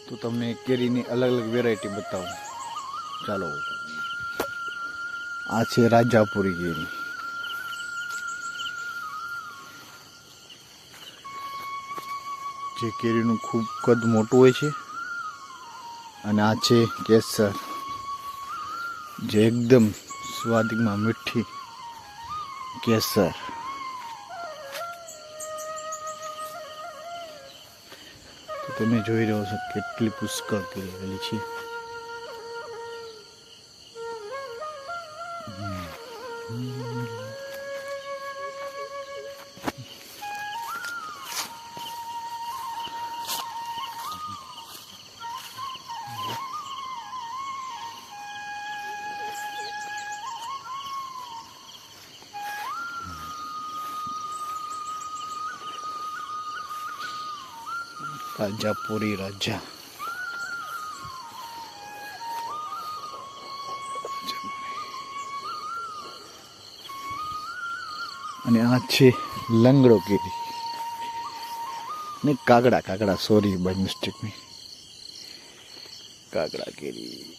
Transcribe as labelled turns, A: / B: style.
A: તો તમને કેરીની અલગ અલગ વેરાયટી બતાવું. ચાલો, આ છે રાજાપુરી કેરી. જે કેરીનું ખૂબ કદ મોટું હોય છે. અને આ છે કેસર, જે એકદમ સ્વાદમાં મીઠી કેસર. તો તમે જોઈ રહ્યો છો કેટલી પુષ્કળ કેરી આવેલી છે. રાજાપુરી રાજા. અને આ છે લંગડો કેરી ને કાગડા સોરી બાય મિસ્ટેક. કાગડા કેરી.